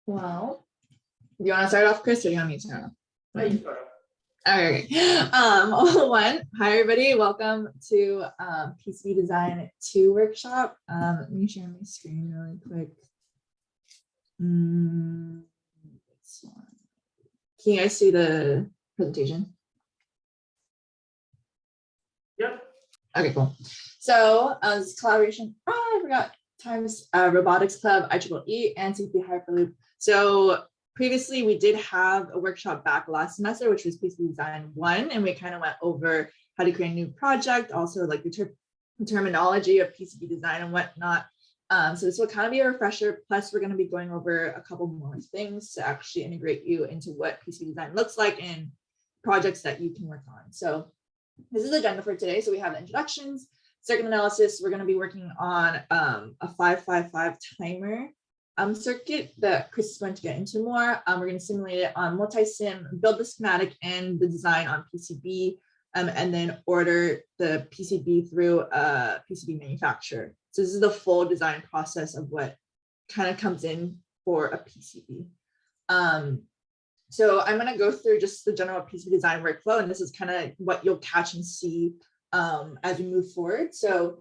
Well, do you want to start off, Chris, or do you want me to start off? Okay. Okay. One, hi everybody. Welcome to PCB Design 2 workshop. Let me share my screen really quick. This one. Can you guys see the presentation? Yep. Okay, cool. So this collaboration, I forgot, times Robotics Club, IEEE, and CP Hyperloop. So previously we did have a workshop back last semester, which was PCB Design 1, and we kind of went over how to create a new project, also like the terminology of PCB design and whatnot. So this will kind of be a refresher, plus we're going to be going over a couple more things to actually integrate you into what PCB design looks like in projects that you can work on. So this is the agenda for today. So we have the introductions, circuit analysis. We're going to be working on a 555 timer circuit that Chris is going to get into more. We're going to simulate it on Multisim, build the schematic and the design on PCB, and then order the PCB through a PCB manufacturer. So this is the full design process of what kind of comes in for a PCB. So I'm going to go through just the general PCB design workflow, and this is kind of what you'll catch and see as we move forward. So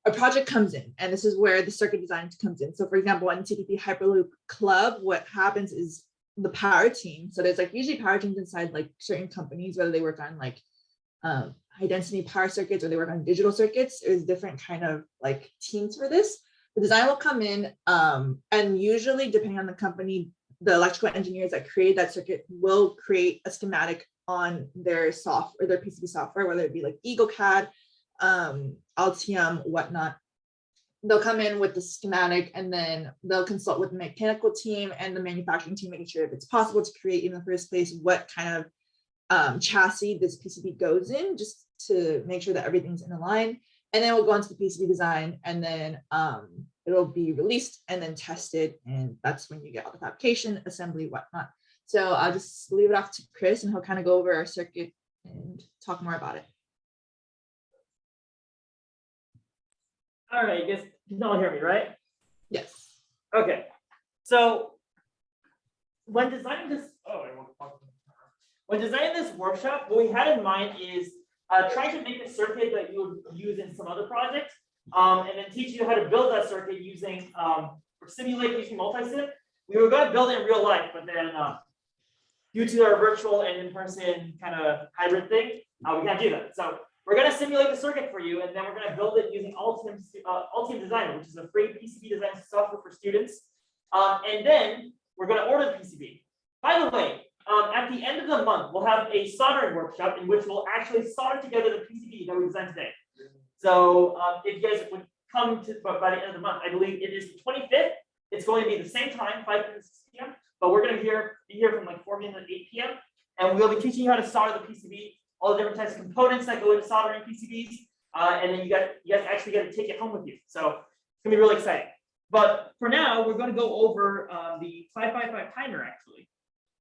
a project comes in, and this is where the circuit design comes in. So for example, in TPP Hyperloop Club, what happens is the power team. So there's like usually power teams inside like certain companies, whether they work on like high density power circuits or they work on digital circuits. There's different kind of like teams for this. The design will come in, and usually depending on the company, the electrical engineers that create that circuit will create a schematic on their software, their PCB software, whether it be like EagleCAD, Altium, whatnot. They'll come in with the schematic and then they'll consult with the mechanical team and the manufacturing team, making sure if it's possible to create in the first place what kind of chassis this PCB goes in, just to make sure that everything's in a line. And then we'll go into the PCB design, and then it'll be released and then tested, and that's when you get all the fabrication, assembly, whatnot. So I'll just leave it off to Chris, and he'll kind of go over our circuit and talk more about it. All right, you guys can all hear me, right? Yes. Okay. So when designing this, when designing this workshop, what we had in mind is trying to make a circuit that you would use in some other project, and then teach you how to build that circuit using or simulate using Multisim. We were going to build it in real life, but then due to our virtual and in-person kind of hybrid thing, we can't do that. So we're going to simulate the circuit for you, and then we're going to build it using Altium Design, which is a free PCB design software for students. And then we're going to order the PCB. By the way, at the end of the month, we'll have a soldering workshop in which we'll actually solder together the PCB that we designed today. So if you guys would come to by the end of the month, I believe it is the 25th. It's going to be the same time, 5 p.m. to 6 p.m. But we're going to be here from like 4 p.m. to 8 p.m. And we'll be teaching you how to solder the PCB, all the different types of components that go into soldering PCBs. And then you guys actually get to take it home with you. So it's going to be really exciting. But for now, we're going to go over the 555 timer actually.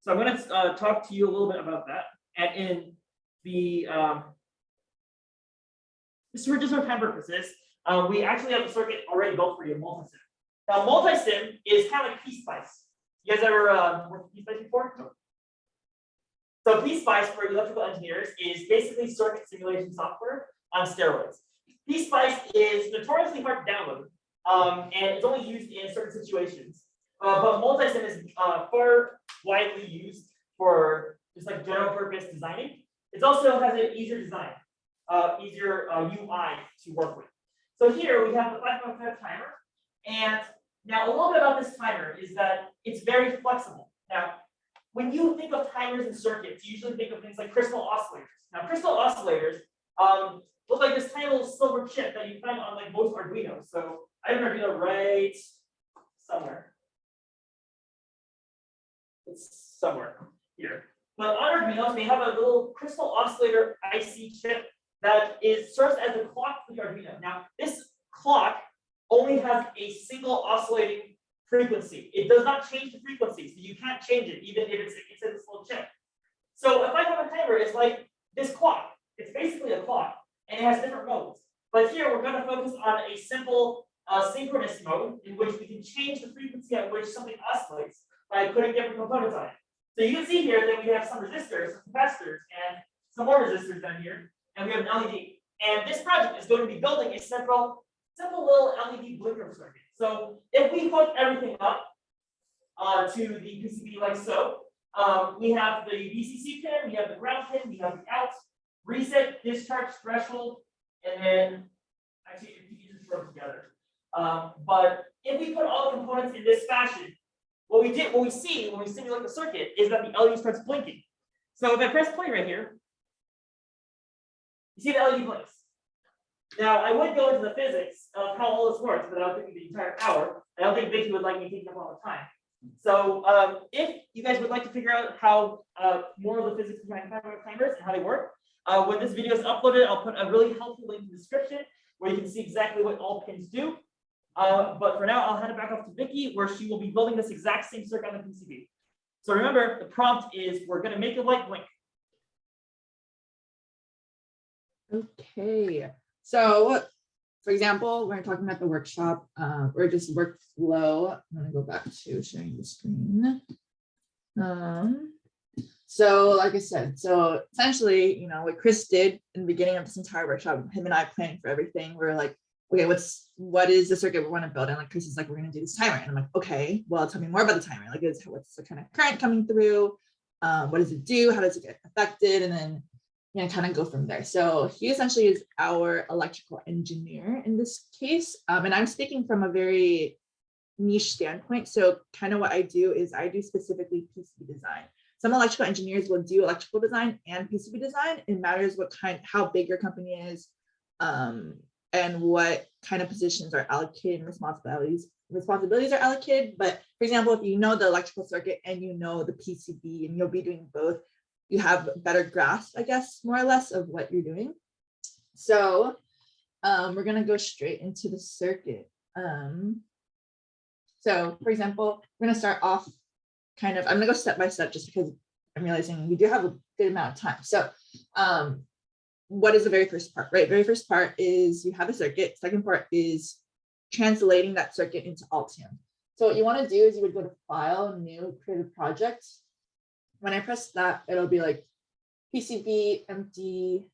So I'm going to talk to you a little bit about that. And in the just for time purposes, we actually have a circuit already built for you in Multisim. Now, Multisim is kind of like PSpice. You guys ever worked with PSpice before? No. So PSpice for electrical engineers is basically circuit simulation software on steroids. PSpice is notoriously hard to download, and it's only used in certain situations. But Multisim is far widely used for just like general purpose designing. It also has an easier design, easier UI to work with. So here we have the 555 timer, and now a little bit about this timer is that it's very flexible. Now, when you think of timers and circuits, you usually think of things like crystal oscillators. Now, crystal oscillators look like this tiny little silver chip that you find on like most Arduinos. So I have an Arduino right somewhere. It's somewhere here. But on Arduinos, they have a little crystal oscillator IC chip that serves as a clock for the Arduino. Now, this clock only has a single oscillating frequency. It does not change the frequency, so you can't change it, even if it's in this little chip. So if I have a timer, it's like this clock. It's basically a clock, and it has different modes. But here, we're going to focus on a simple synchronous mode in which we can change the frequency at which something oscillates. by putting different components on it. So you can see here that we have some resistors, some capacitors, and some more resistors down here, and we have an LED. And this project is going to be building a simple little LED blinker circuit. So if we hook everything up to the PCB like so, we have the VCC pin, we have the ground pin, we have the out, reset, discharge threshold, and then actually you just throw them together. But if we put all the components in this fashion, what we see when we simulate the circuit is that the LED starts blinking. So if I press play right here, you see the LED blinks. Now I would go into the physics of how all this works, but I don't think the entire hour. I don't think Vicky would like me taking up all the time. So if you guys would like to figure out how more of the physics behind timers and how they work, when this video is uploaded, I'll put a really helpful link in the description where you can see exactly what all pins do. But for now, I'll hand it back off to Vicky, where she will be building this exact same circuit on the PCB. So remember, the prompt is we're going to make the light blink. Okay, so for example, when we're talking about the workshop or just workflow, I'm going to go back to sharing the screen. So like I said, so essentially, you know, what Chris did in the beginning of this entire workshop, him and I planning for everything, we're like, okay, what is the circuit we want to build? And like Chris is like, we're going to do this timer. And I'm like, okay, well, tell me more about the timer. Like, what's the kind of current coming through? What does it do? How does it get affected? And then, you know, kind of go from there. So he essentially is our electrical engineer in this case. And I'm speaking from a very niche standpoint. So kind of what I do is I do specifically PCB design. Some electrical engineers will do electrical design and PCB design. It matters how big your company is, and what kind of positions are allocated and responsibilities are allocated. But for example, if you know the electrical circuit and you know the PCB and you'll be doing both, you have a better grasp, I guess, more or less of what you're doing. So we're going to go straight into the circuit. So for example, we're going to start off I'm going to go step by step just because I'm realizing we do have a good amount of time. So what is the very first part, right? Very first part is you have a circuit. Second part is translating that circuit into Altium. So what you want to do is you would go to File, New, Create a Project. When I press that, it'll be like PCB, empty,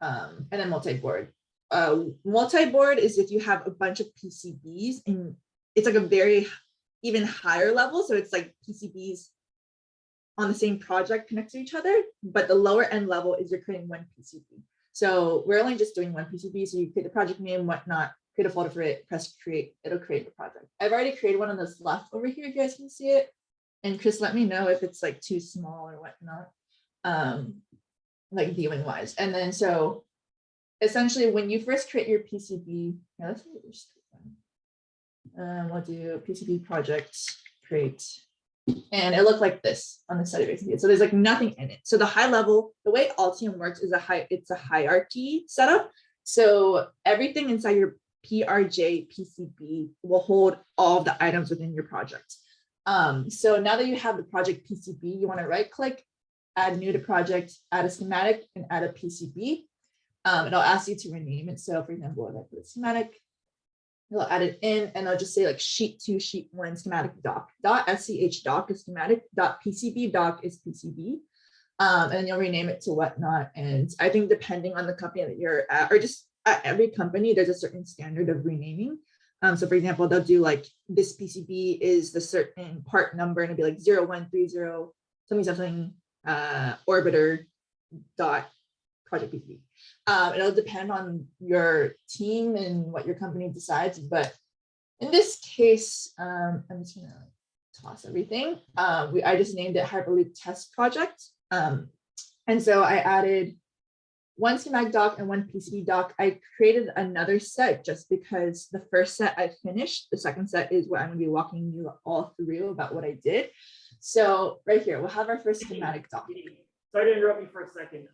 and then multi-board. Multi-board is if you have a bunch of PCBs and it's like a very even higher level. So it's like PCBs on the same project connect to each other, but the lower end level is you're creating one PCB. So we're only just doing one PCB. So you create the project name, whatnot, create a folder for it, press create, it'll create the project. I've already created one on this left over here. You guys can see it. And Chris, let me know if it's like too small or whatnot, like viewing wise. And then so essentially when you first create your PCB, now let's we'll do PCB project create, and it looked like this on the study basically. So there's like nothing in it. So the high level, the way Altium works is it's a hierarchy setup. So everything inside your PRJ PCB will hold all of the items within your project. So now that you have the project PCB, you want to right click, add new to project, add a schematic, and add a PCB. It'll ask you to rename it. So for example, if I put a schematic, it'll add it in and I'll just say like sheet 2, sheet 1, schematic doc. .sch doc is schematic, .pcb doc is PCB. And then you'll rename it to whatnot. And I think depending on the company that you're at, or just at every company, there's a certain standard of renaming. So for example, they'll do like this PCB is the certain part number and it'll be like 0130 something orbiter dot project PCB. It'll depend on your team and what your company decides, but in this case, I'm just gonna toss everything. I just named it Hyperloop test project. And so I added one schematic doc and one PCB doc. I created another set just because the first set I finished. The second set is what I'm going to be walking you all through about what I did. So right here, we'll have our first schematic doc. Sorry to interrupt you for a second,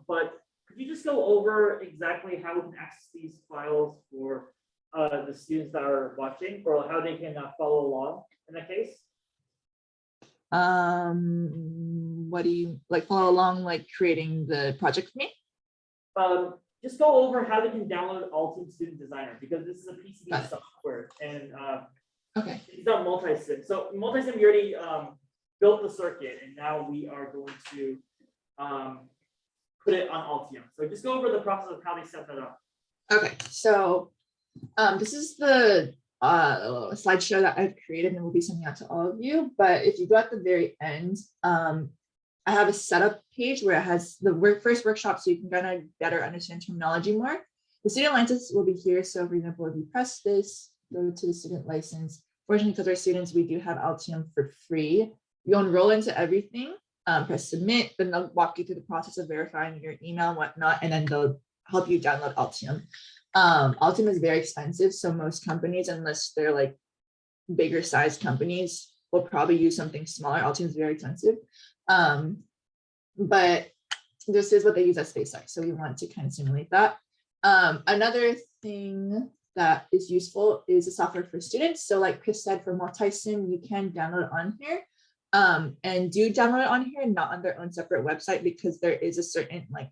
but could you just go over exactly how we can access these files for the students that are watching, or how they can follow along in that case? What do you like follow along, like creating the project with me? Just go over how they can download Altium Student Designer, because this is a PCB software and okay, it's not Multisim. So Multisim we already built the circuit, and now we are going to put it on Altium. So just go over the process of how they set that up. Okay, so this is the slideshow that I've created and will be sending out to all of you. But if you go at the very end, I have a setup page where it has the first workshop, so you can kind of better understand terminology more. The student license will be here. So for example, if you press this, go to the student license. Fortunately, because we're students, we do have Altium for free. You'll enroll into everything, press submit, then they'll walk you through the process of verifying your email and whatnot, and then they'll help you download Altium. Altium is very expensive, so most companies, unless they're like bigger size companies, will probably use something smaller. Altium is very expensive, but this is what they use at SpaceX, so we want to kind of simulate that. Another thing that is useful is the software for students. So like Chris said, for Multisim, you can download it on here, and do download it on here, not on their own separate website, because there is a certain like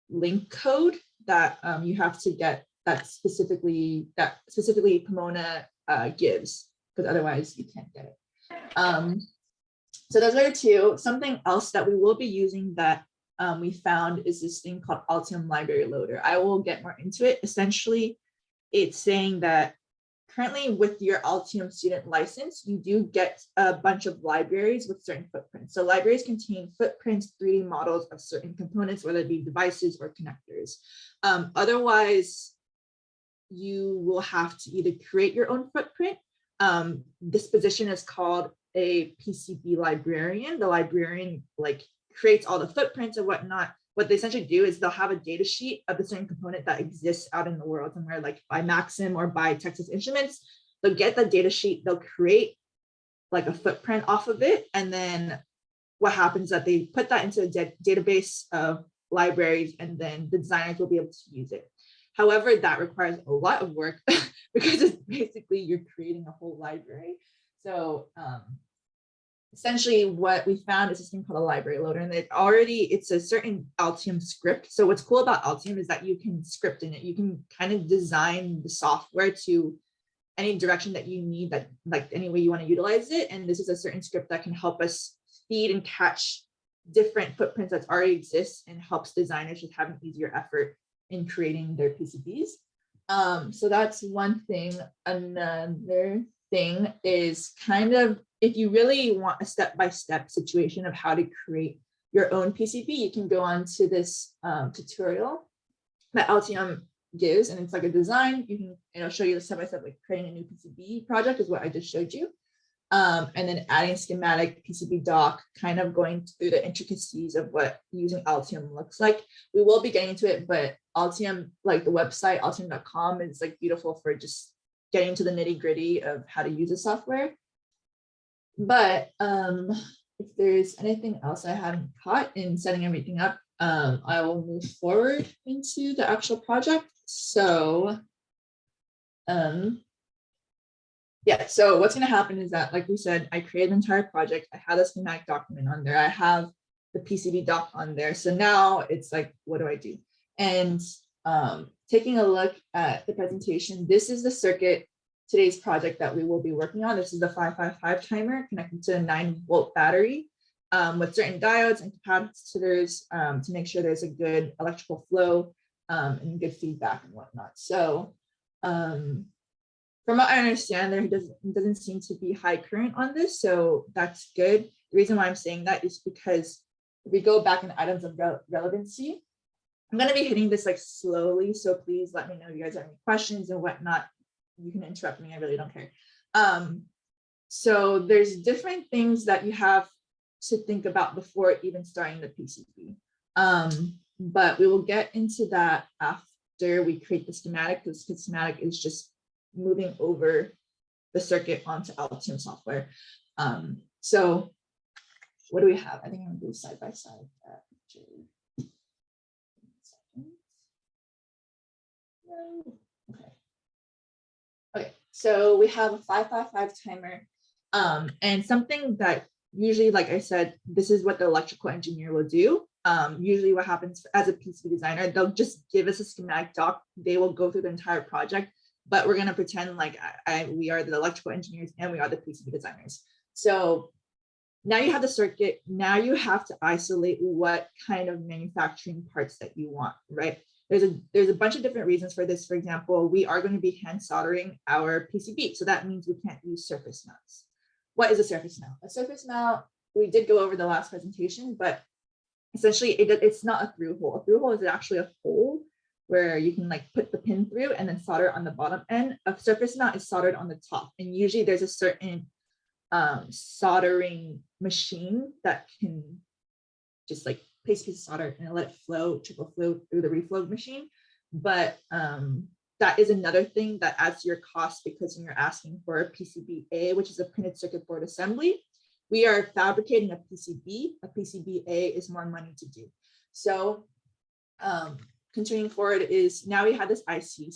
link code that you have to get that specifically Pomona gives, because otherwise you can't get it. So those are two. Something else that we will be using that we found is this thing called Altium Library Loader. I will get more into it. Essentially, it's saying that currently with your Altium student license, you do get a bunch of libraries with certain footprints. So libraries contain footprints, 3D models of certain components, whether it be devices or connectors. Otherwise, you will have to either create your own footprint. This position is called a PCB librarian. The librarian like creates all the footprints and whatnot. What they essentially do is they'll have a data sheet of the certain component that exists out in the world somewhere, like by Maxim or by Texas Instruments. They'll get the data sheet, they'll create like a footprint off of it. And then what happens is that they put that into a database of libraries, and then the designers will be able to use it. However, that requires a lot of work because it's basically you're creating a whole library. So essentially what we found is this thing called a library loader, and it's a certain Altium script. So what's cool about Altium is that you can script in it. You can kind of design the software to any direction that you need, that like any way you want to utilize it. And this is a certain script that can help us feed and catch different footprints that already exist, and helps designers just have an easier effort in creating their PCBs. So that's one thing. Another thing is kind of, if you really want a step-by-step situation of how to create your own PCB, you can go on to this tutorial that Altium gives, and it's like a design. It'll show you the step-by-step, like creating a new PCB project is what I just showed you. And then adding schematic, PCB doc, kind of going through the intricacies of what using Altium looks like. We will be getting into it, but Altium, like the website, altium.com, is like beautiful for just getting to the nitty-gritty of how to use the software. But if there's anything else I haven't caught in setting everything up, I will move forward into the actual project. So yeah, so what's going to happen is that, like we said, I created an entire project. I had a schematic document on there. I have the PCB doc on there. So now it's like, what do I do? And taking a look at the presentation, this is the circuit, today's project that we will be working on. This is the 555 timer connected to a 9-volt battery with certain diodes and capacitors to make sure there's a good electrical flow and good feedback and whatnot. So from what I understand, there doesn't seem to be high current on this, so that's good. The reason why I'm saying that is because if we go back in items of relevancy, I'm going to be hitting this like slowly, so please let me know if you guys have any questions and whatnot. You can interrupt me, I really don't care. So there's different things that you have to think about before even starting the PCB. But we will get into that after we create the schematic, because the schematic is just moving over the circuit onto Altium software. So what do we have? I think I'm gonna do side by side. Okay, so we have a 555 timer, and something that usually, like I said, this is what the electrical engineer will do. Usually what happens as a PCB designer, they'll just give us a schematic doc. They will go through the entire project, but we're going to pretend like we are the electrical engineers and we are the PCB designers. So now you have the circuit. Now you have to isolate what kind of manufacturing parts that you want, right? There's a bunch of different reasons for this. For example, we are going to be hand soldering our PCB. So that means we can't use surface mounts. What is a surface mount? A surface mount, we did go over the last presentation, but essentially it's not a through hole. A through hole is actually a hole where you can like put the pin through and then solder on the bottom end. A surface mount is soldered on the top. And usually there's a certain soldering machine that can just like place a piece of solder and let it flow, trickle flow through the reflow machine. But that is another thing that adds to your cost, because when you're asking for a PCBA, which is a printed circuit board assembly, we are fabricating a PCB. A PCBA is more money to do. So continuing forward is now we have this IC,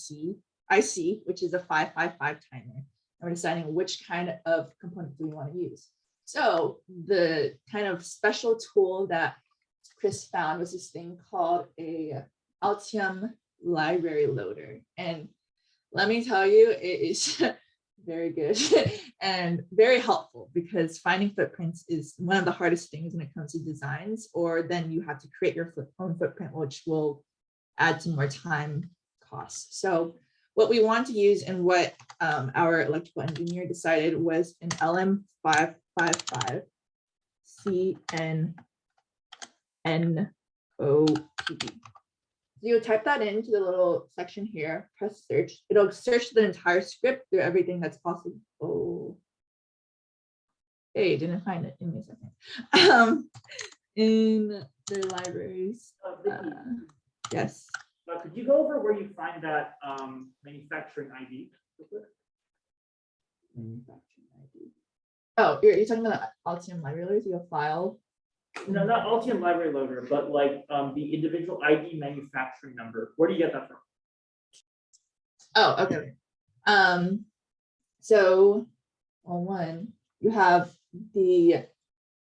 which is a 555 timer. And we're deciding which kind of component do we want to use. So the kind of special tool that Chris found was this thing called a Altium library loader. And let me tell you, it is very good and very helpful, because finding footprints is one of the hardest things when it comes to designs, or then you have to create your own footprint, which will add to more time costs. So what we want to use and what our electrical engineer decided was an LM555 CNNOPB. So you type that into the little section here, press search. It'll search the entire script through everything that's possible. Oh, hey, didn't find it. Give me a second. In the libraries. Yes. Could you go over where you find that manufacturing ID? Manufacturing ID. Oh, you're talking about the Altium library loaders, your file? No, not Altium library loader, but like the individual ID manufacturing number. Where do you get that from? Oh, okay. So on one, you have the,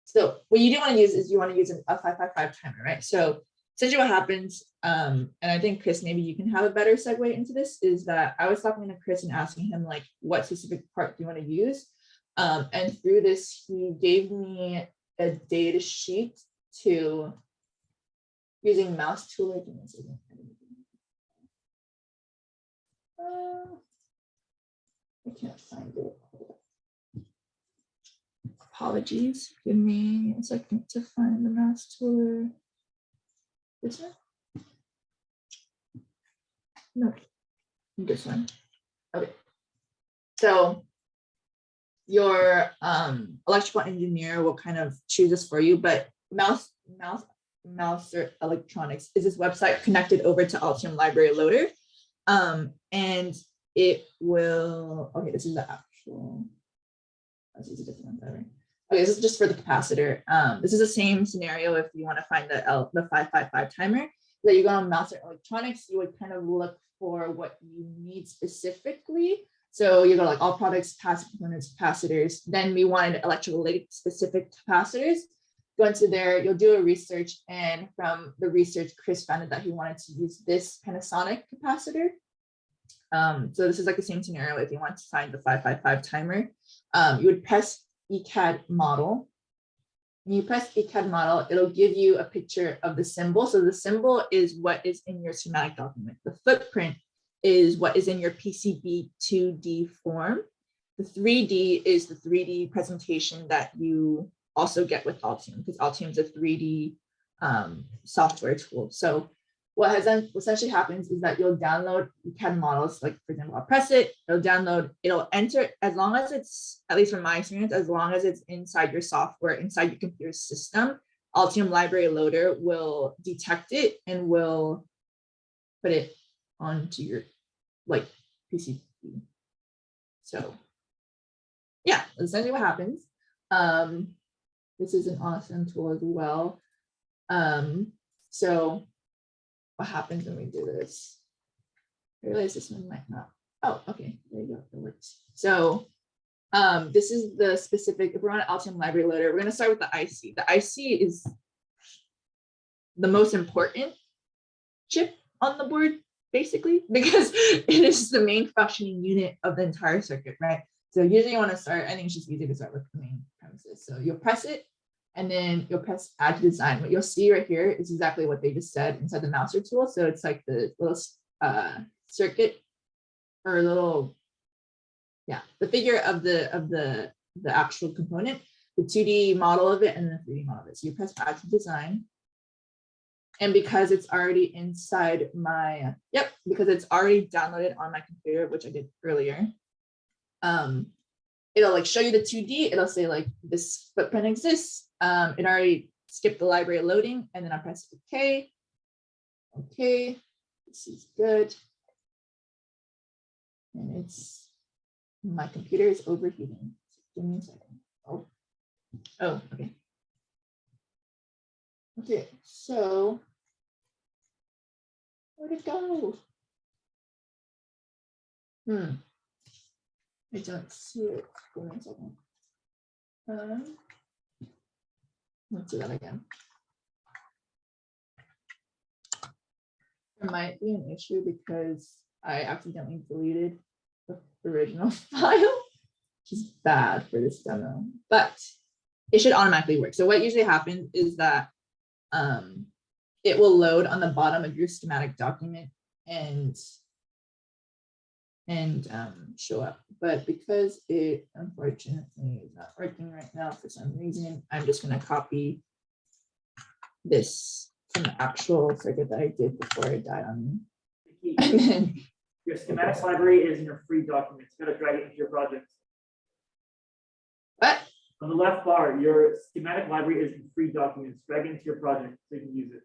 so what you do want to use is you want to use a 555 timer, right? So essentially what happens, and I think Chris, maybe you can have a better segue into this, is that I was talking to Chris and asking him like, what specific part do you want to use? And through this, he gave me a data sheet to using mouse tool. I can't find it. Apologies. Give me a second to find the mouse tool. This one? No, this one. Okay. So your electrical engineer will kind of choose this for you, but mouse or electronics is this website connected over to Altium library loader. And it will, okay, this is the actual, this is a different one. Okay, this is just for the capacitor. This is the same scenario if you want to find the 555 timer, that you go on mouse or electronics, you would kind of look for what you need specifically. So you go like all products, passive components, capacitors. Then we wanted electrolytic specific capacitors. Go into there, you'll do a research, and from the research, Chris found that he wanted to use this Panasonic capacitor. So this is like the same scenario if you want to find the 555 timer. You would press ECAD model. When you press ECAD model, it'll give you a picture of the symbol. So the symbol is what is in your schematic document. The footprint is what is in your PCB 2D form. The 3D is the 3D presentation that you also get with Altium, because Altium is a 3D software tool. So what essentially happens is that you'll download CAD models, like for example, I'll press it, it'll download, it'll enter, as long as it's, at least from my experience, as long as it's inside your software, inside your computer system, Altium library loader will detect it and will put it onto your like PCB. So yeah, that's essentially what happens. This is an awesome tool as well. So what happens when we do this? I realize this one might not. Oh, okay, there you go, it works. So this is the specific, if we're on Altium library loader, we're gonna start with the IC. The IC is the most important chip on the board, basically, because it is the main functioning unit of the entire circuit, right? So usually you want to start, I think it's just easy to start with the main premises. So you'll press it and then you'll press add to design. What you'll see right here is exactly what they just said inside the mouser tool. So it's like the little circuit or little, yeah, the figure of the actual component, the 2D model of it and the 3D model of it. So you press add to design. And because it's already inside my, because it's already downloaded on my computer, which I did earlier, it'll like show you the 2D. It'll say like this footprint exists. It already skipped the library loading, and then I press OK. Okay, this is good. And it's, my computer is overheating. Give me a second. Oh, okay. Okay, so where'd it go? I don't see it. Give me a second. Let's do that again. There might be an issue because I accidentally deleted the original file, which is bad for this demo, but it should automatically work. So what usually happens is that it will load on the bottom of your schematic document and show up. But because it unfortunately is not working right now for some reason, I'm just going to copy this from the actual circuit that I did before it died on me. And then your schematics library is in your free documents. You got to drag it into your project. What? On the left bar, your schematic library is in free documents. Drag it into your project so you can use it.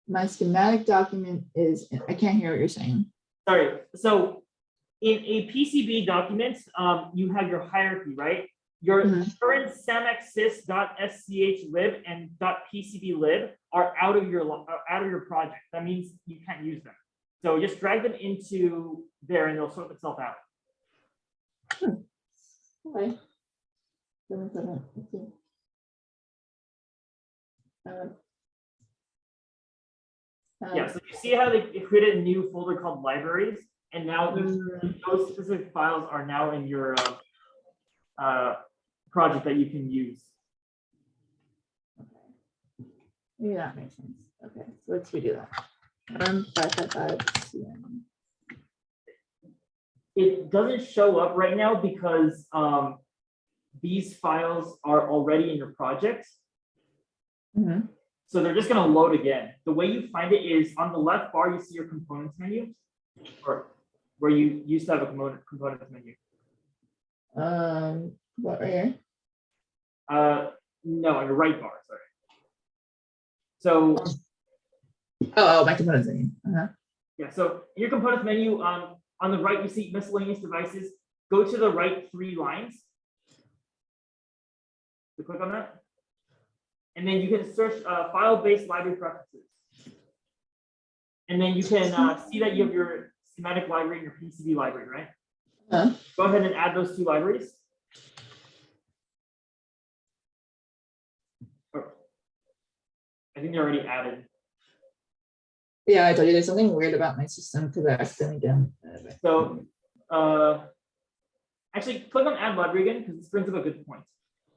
My schematic document is, I can't hear what you're saying. Sorry. So in a PCB document, you have your hierarchy, right? Your current samexsys.sch.lib and .pcblib are out of your project. That means you can't use them. So just drag them into there and it'll sort itself out. Okay. Yeah, so you see how they created a new folder called libraries, and now those specific files are now in your project that you can use. Okay. Maybe that makes sense. Okay, so let's redo that. ARM555CM. It doesn't show up right now because these files are already in your project. So they're just going to load again. The way you find it is on the left bar, you see your components menu, or where you used to have a components menu. What, right here? No, on your right bar, sorry. So My components menu. yeah, so in your components menu, on the right, you see miscellaneous devices. Go to the right 3 lines. So click on that. And then you can search file-based library preferences. And then you can see that you have your schematic library and your PCB library, right? Go ahead and add those 2 libraries. I think they're already added. Yeah, I told you there's something weird about my system because I accidentally done. So actually click on add library again because this brings up a good point.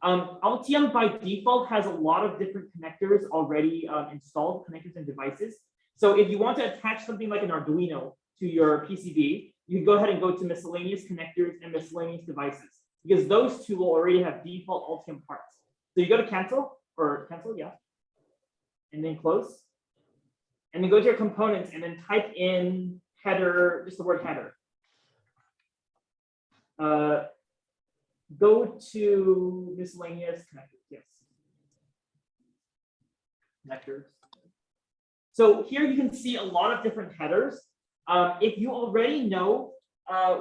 Altium by default has a lot of different connectors already installed, connectors and devices. So if you want to attach something like an Arduino to your PCB, you can go ahead and go to miscellaneous connectors and miscellaneous devices because those 2 will already have default Altium parts. So you go to cancel, yeah, and then close. And then go to your components and then type in header, just the word header. Go to miscellaneous connectors, yes. Connectors. So here you can see a lot of different headers. If you already know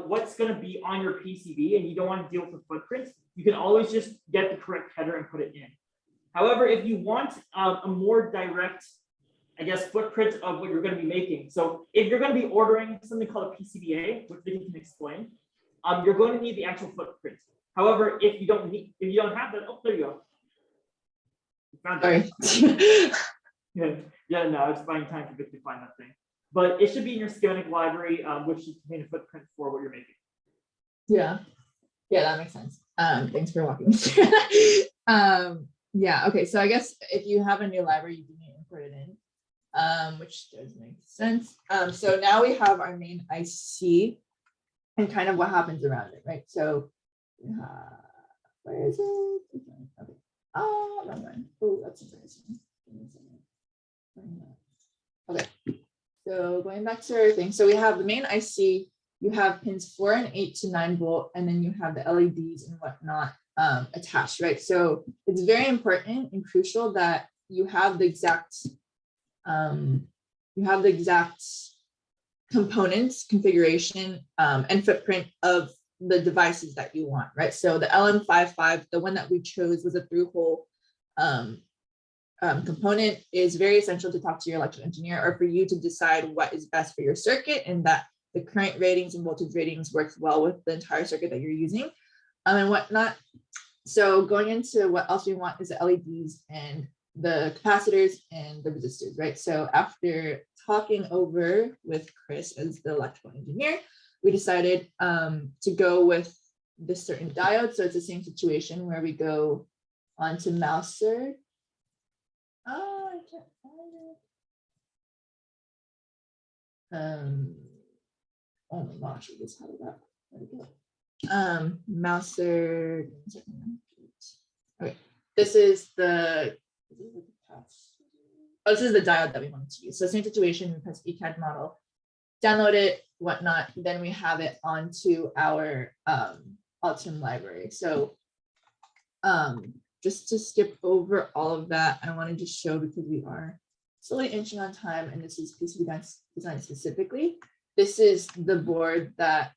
what's going to be on your PCB and you don't want to deal with the footprint, you can always just get the correct header and put it in. However, if you want a more direct, I guess, footprint of what you're going to be making. So if you're going to be ordering something called a PCBA, which Vicky can explain, you're going to need the actual footprint. However, if you don't have that, oh, there you go. Sorry. Yeah, no, it's buying time for Vic to find that thing. But it should be in your schematic library, which should contain a footprint for what you're making. Yeah. Yeah, that makes sense. Thanks for walking me through. Yeah, okay. So I guess if you have a new library, you can import it in, which does make sense. So now we have our main IC and kind of what happens around it, right? So where is it? Okay. Oh, wrong one. Oh, that's interesting. Okay. So going back to our thing, so we have the main IC. You have pins 4 and 8 to 9 volt, and then you have the LEDs and whatnot attached, right? So it's very important and crucial that you have the exact components, configuration, and footprint of the devices that you want, right? So the LM55, the one that we chose, was a through-hole component. Is very essential to talk to your electrical engineer or for you to decide what is best for your circuit, and that the current ratings and voltage ratings works well with the entire circuit that you're using and whatnot. So going into what else we want is the LEDs and the capacitors and the resistors, right? So after talking over with Chris as the electrical engineer, we decided to go with this certain diode. So it's the same situation where we go onto Mouser. Oh, I can't find it. Oh my gosh, we just had it up. Where did it go? Mouser. Okay, this is the this is the diode that we wanted to use. So same situation, we press ECAD model, download it, whatnot, then we have it onto our Altium library. So just to skip over all of that, I want to just show, because we are slowly inching on time, and this is PCB design specifically. This is the board that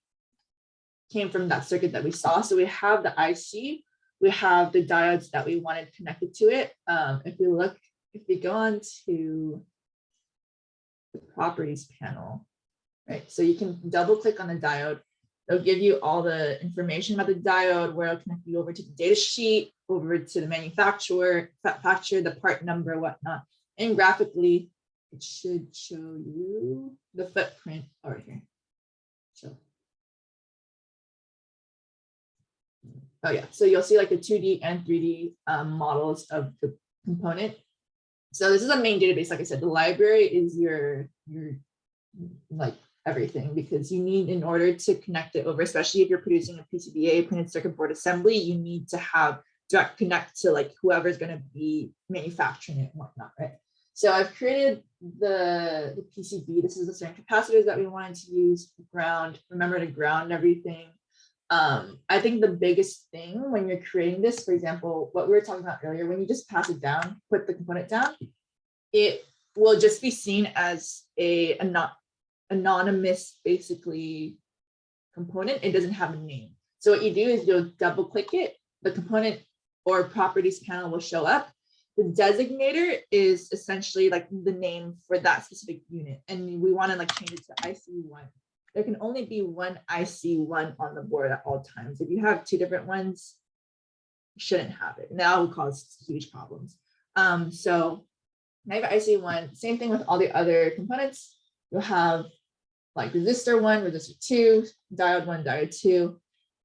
came from that circuit that we saw. So we have the IC, we have the diodes that we wanted connected to it. If we go on to the properties panel, right? So you can double click on the diode. It'll give you all the information about the diode, where it'll connect you over to the data sheet, over to the manufacturer, the part number, whatnot. And graphically, it should show you the footprint over here. So, oh yeah, so you'll see like the 2D and 3D models of the component. So this is a main database. Like I said, the library is your like everything, because you need, in order to connect it over, especially if you're producing a PCBA, printed circuit board assembly, you need to have direct connect to like whoever's going to be manufacturing it and whatnot, right? So I've created the PCB. This is the certain capacitors that we wanted to use. Ground, remember to ground everything. I think the biggest thing when you're creating this, for example, what we were talking about earlier, when you just pass it down, put the component down, it will just be seen as a anonymous, basically, component. It doesn't have a name. So what you do is you'll double click it, the component or properties panel will show up. The designator is essentially like the name for that specific unit. And we want to like change it to IC1. There can only be one IC1 on the board at all times. If you have two different ones, you shouldn't have it. And that will cause huge problems. So now you have IC1, same thing with all the other components. You'll have like resistor 1, resistor 2, diode 1, diode 2.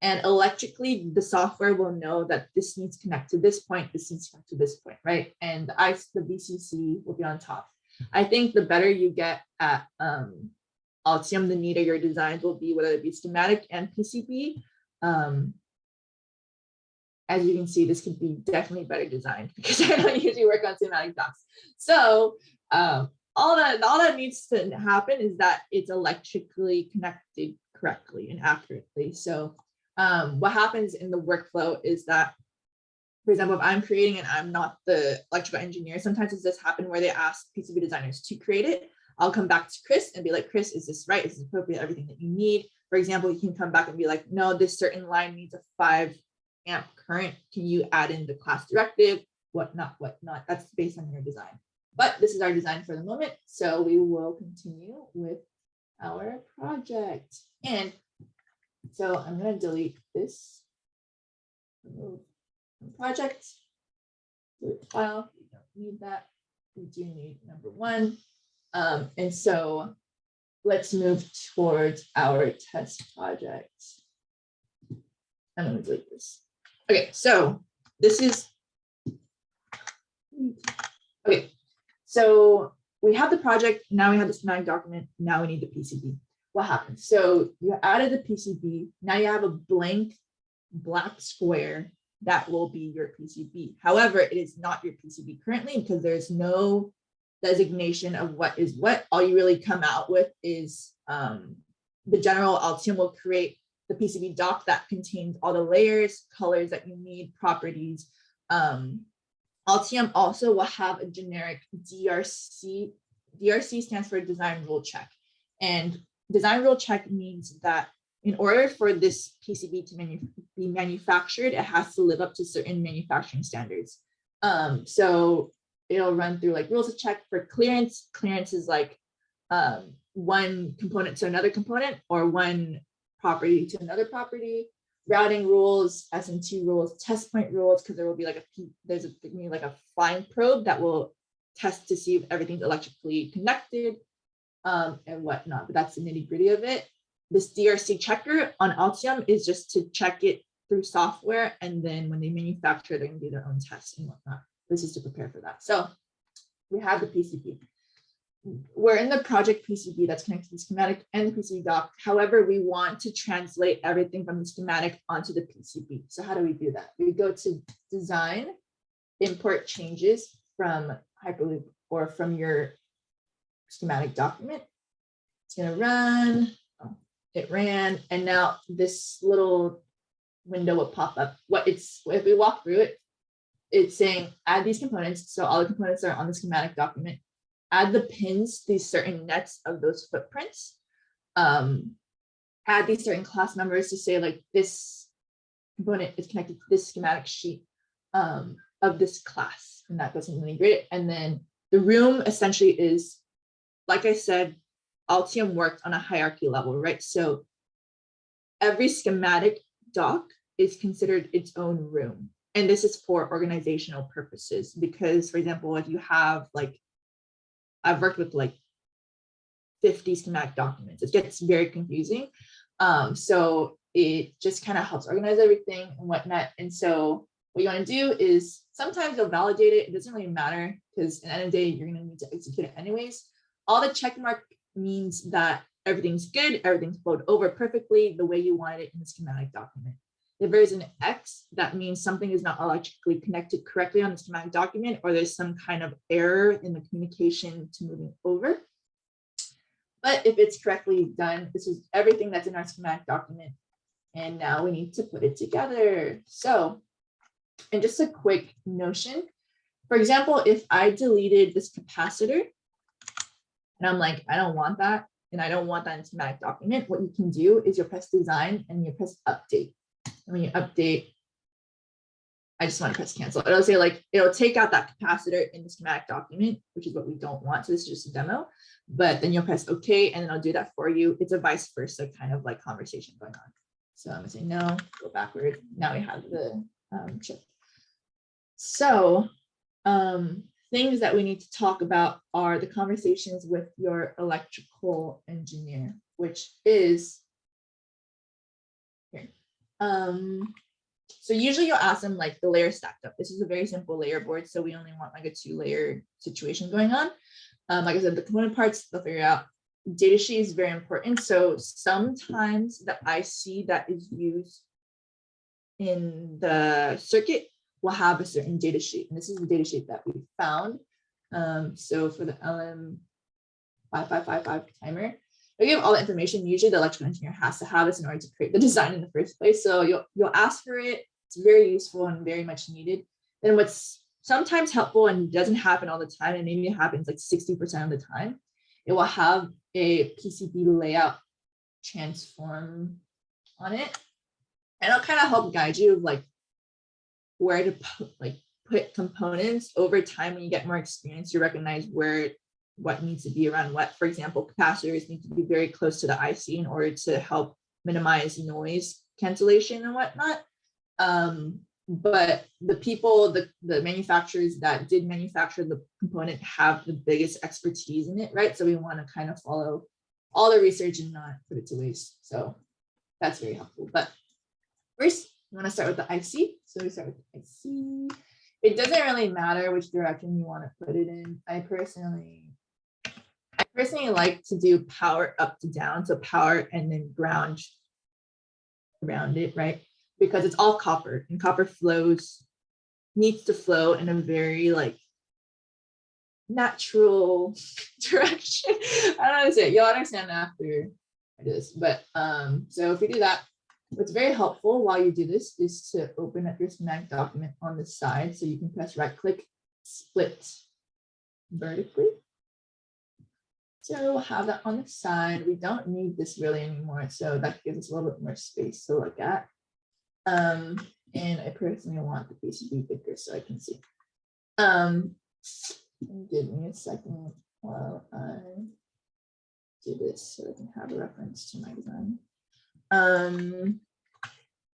And electrically, the software will know that this needs to connect to this point, this needs to connect to this point, right? And the VCC will be on top. I think the better you get at Altium, the neater your designs will be, whether it be schematic and PCB. As you can see, this could be definitely better designed, because I don't usually work on schematic docs. So all that needs to happen is that it's electrically connected correctly and accurately. So what happens in the workflow is that, for example, if I'm creating and I'm not the electrical engineer, sometimes it does happen where they ask PCB designers to create it. I'll come back to Chris and be like, Chris, is this right? Is this appropriate? Everything that you need. For example, you can come back and be like, no, this certain line needs a 5 amp current. Can you add in the class directive? Whatnot. That's based on your design. But this is our design for the moment. So we will continue with our project. And so I'm going to delete this. Remove project. Delete file. We don't need that. We do need number 1. And so let's move towards our test project. I'm going to delete this. Okay, so this is, okay, so we have the project, now we have the schematic document, now we need the PCB. What happens? So you added the PCB, now you have a blank black square that will be your PCB. However, it is not your PCB currently because there's no designation of what is what. All you really come out with is the general Altium will create the PCB doc that contains all the layers, colors that you need, properties. Altium also will have a generic DRC. DRC stands for design rule check. And design rule check means that in order for this PCB to be manufactured, it has to live up to certain manufacturing standards. So it'll run through like rules of check for clearance. Clearance is like one component to another component or one property to another property. Routing rules, SMT rules, test point rules, because there will be like a fine probe that will test to see if everything's electrically connected and whatnot. But that's the nitty gritty of it. This DRC checker on Altium is just to check it through software, and then when they manufacture, they're going to do their own tests and whatnot. This is to prepare for that. So we have the PCB. We're in the project PCB that's connected to the schematic and the PCB doc. However, we want to translate everything from the schematic onto the PCB. So how do we do that? We go to design, import changes from Hyperloop or from your schematic document. It's going to run. It ran, and now this little window will pop up. If we walk through it, it's saying add these components. So all the components are on the schematic document. Add the pins, these certain nets of those footprints. Add these certain class numbers to say like this component is connected to this schematic sheet of this class, and that doesn't really integrate it. And then the room essentially is, like I said, Altium worked on a hierarchy level, right? So every schematic doc is considered its own room. And this is for organizational purposes because, for example, if you have like, I've worked with like 50 schematic documents, it gets very confusing. So it just kind of helps organize everything and whatnot. And so what you want to do is sometimes you'll validate it. It doesn't really matter because at the end of the day, you're going to need to execute it anyways. All the check mark means that everything's good, everything's flowed over perfectly the way you wanted it in the schematic document. If there's an X, that means something is not electrically connected correctly on the schematic document, or there's some kind of error in the communication to moving over. But if it's correctly done, this is everything that's in our schematic document. And now we need to put it together. So, and just a quick notion, for example, if I deleted this capacitor, and I'm like, I don't want that, and I don't want that in schematic document, what you can do is you'll press design and you press update. And when you update, I just want to press cancel. It'll say like, it'll take out that capacitor in the schematic document, which is what we don't want. So this is just a demo, but then you'll press okay, and then I'll do that for you. It's a vice versa kind of like conversation going on. So I'm gonna say no, go backward. Now we have the chip. So things that we need to talk about are the conversations with your electrical engineer, which is here. So usually you'll ask them like the layer stacked up. This is a very simple layer board, so we only want like a 2-layer situation going on. Like I said, the component parts, they'll figure out. Data sheet is very important. So sometimes the IC that is used in the circuit will have a certain data sheet. And this is the data sheet that we found. So for the LM5555 timer, they give all the information. Usually the electrical engineer has to have this in order to create the design in the first place. So you'll ask for it. It's very useful and very much needed. Then what's sometimes helpful and doesn't happen all the time, and maybe it happens like 60% of the time, it will have a PCB layout transform on it. And it'll kind of help guide you like where to put components over time. When you get more experience, you recognize what needs to be around what. For example, capacitors need to be very close to the IC in order to help minimize noise cancellation and whatnot. But the people, the manufacturers that did manufacture the component have the biggest expertise in it, right? So we want to kind of follow all the research and not put it to waste. So that's very helpful. But first, want to start with the IC. So we start with the IC. It doesn't really matter which direction you want to put it in. I personally like to do power up to down. So power and then ground around it, right? Because it's all copper, and copper needs to flow in a very like natural direction. I don't know how to say it. You'll understand after I do this. But so if we do that, what's very helpful while you do this is to open up your schematic document on the side. So you can press right click, split vertically. So we'll have that on the side. We don't need this really anymore. So that gives us a little bit more space to look at. And I personally want the PCB bigger so I can see. Give me a second while I do this so I can have a reference to my design.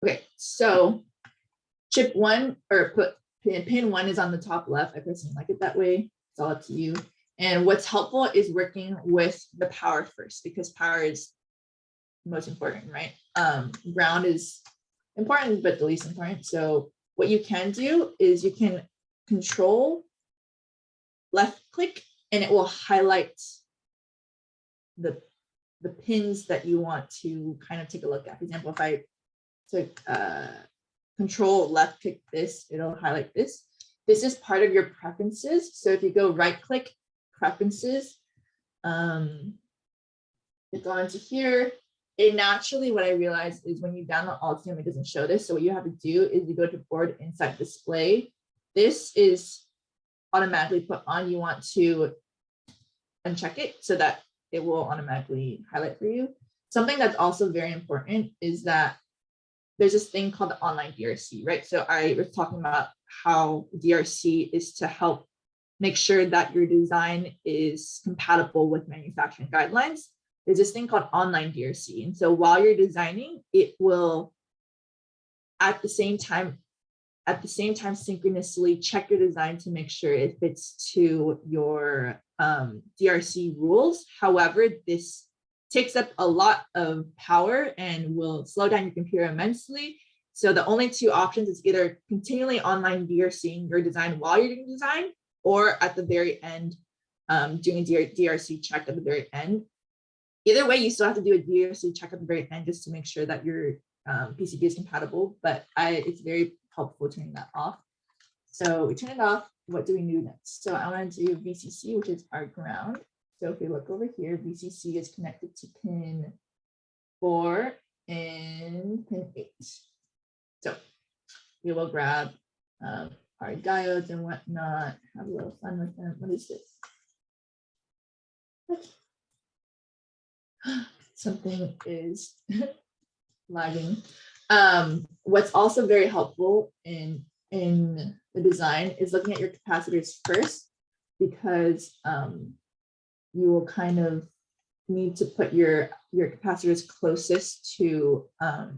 Okay, so chip one or pin one is on the top left. I personally like it that way. It's all up to you. And what's helpful is working with the power first, because power is most important, right? Ground is important, but the least important. So what you can do is you can control left click and it will highlight the pins that you want to kind of take a look at. For example, if I took control left click this, it'll highlight this. This is part of your preferences. So if you go right click preferences, you go into here. It naturally, what I realized is when you download Altium, it doesn't show this. So what you have to do is you go to board inside display. This is automatically put on. You want to uncheck it so that it will automatically highlight for you. Something that's also very important is that there's this thing called the online DRC, right? So I was talking about how DRC is to help make sure that your design is compatible with manufacturing guidelines. There's this thing called online DRC. And so while you're designing, it will at the same time synchronously check your design to make sure it fits to your DRC rules. However, this takes up a lot of power and will slow down your computer immensely. So the only two options is either continually online DRCing your design while you're doing design, or at the very end, doing a DRC check at the very end. Either way, you still have to do a DRC check at the very end just to make sure that your PCB is compatible, but it's very helpful turning that off. So we turn it off. What do we do next? So I want to do VCC, which is our ground. So if we look over here, VCC is connected to pin 4 and pin 8. So we will grab our diodes and whatnot, have a little fun with them. What is this? Something is lagging. What's also very helpful in the design is looking at your capacitors first, because you will kind of need to put your capacitors closest to the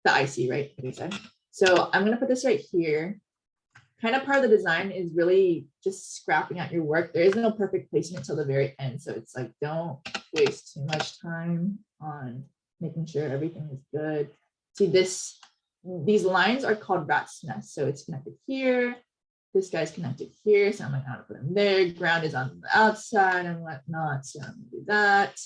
IC, right? Like I said. So I'm going to put this right here. Kind of part of the design is really just scrapping out your work. There is no perfect placement till the very end. So it's like, don't waste too much time on making sure everything is good. See, these lines are called rat's nest. So it's connected here. This guy's connected here. So I'm going to put them there. Ground is on the outside and whatnot. So I'm going to do that.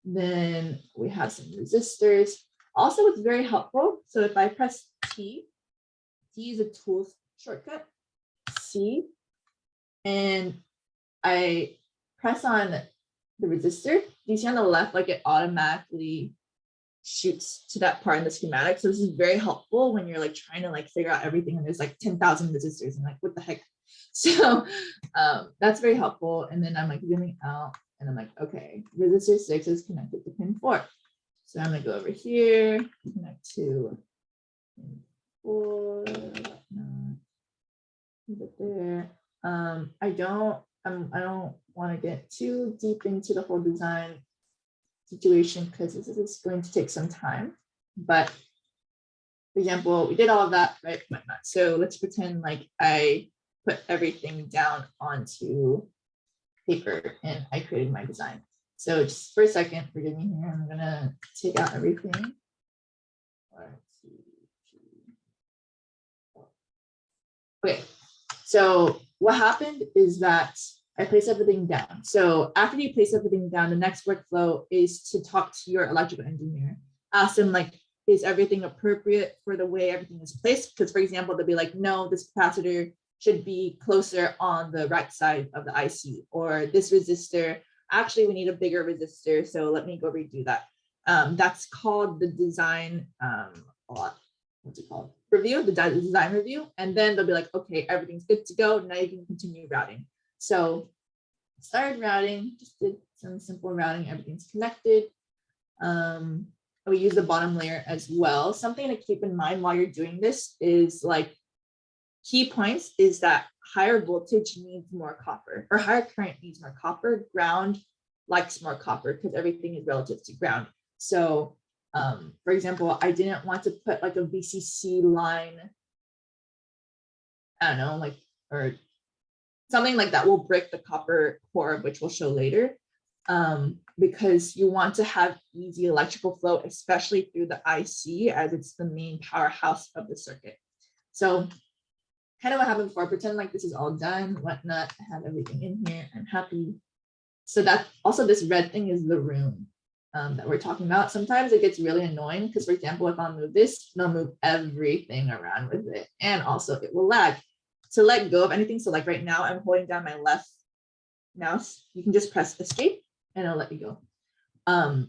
Then we have some resistors. Also, it's very helpful. So if I press T is a tool shortcut, C, and I press on the resistor. You see on the left, like it automatically shoots to that part in the schematic. So this is very helpful when you're like trying to like figure out everything and there's like 10,000 resistors and like, what the heck? So that's very helpful. And then I'm like zooming out and I'm like, okay, resistor 6 is connected to pin 4. So I'm gonna go over here, connect to pin 4, there. I don't want to get too deep into the whole design situation because this is going to take some time. But for example, we did all of that, right? Whatnot. So let's pretend like I put everything down onto paper and I created my design. So just for a second, forgive me here, I'm gonna take out everything. 1, 2, 3. Okay, so what happened is that I placed everything down. So after you place everything down, the next workflow is to talk to your electrical engineer. Ask them like, is everything appropriate for the way everything is placed? Because for example, they'll be like, no, this capacitor should be closer on the right side of the IC, or this resistor, actually we need a bigger resistor, so let me go redo that. That's called the design, what's it called? Review, the design review. And then they'll be like, okay, everything's good to go. Now you can continue routing. So started routing, just did some simple routing, everything's connected. We use the bottom layer as well. Something to keep in mind while you're doing this is like, key points is that higher voltage needs more copper, or higher current needs more copper. Ground likes more copper because everything is relative to ground. So for example, I didn't want to put like a VCC line, I don't know, like, or something like that will break the copper core, which we'll show later, because you want to have easy electrical flow, especially through the IC, as it's the main powerhouse of the circuit. So kind of what happened before, pretend like this is all done, whatnot, I have everything in here, I'm happy. So that also this red thing is the room that we're talking about. Sometimes it gets really annoying because, for example, if I move this, it'll move everything around with it. And also it will lag. To let go of anything, so like right now, I'm holding down my left mouse. You can just press escape and it'll let you go.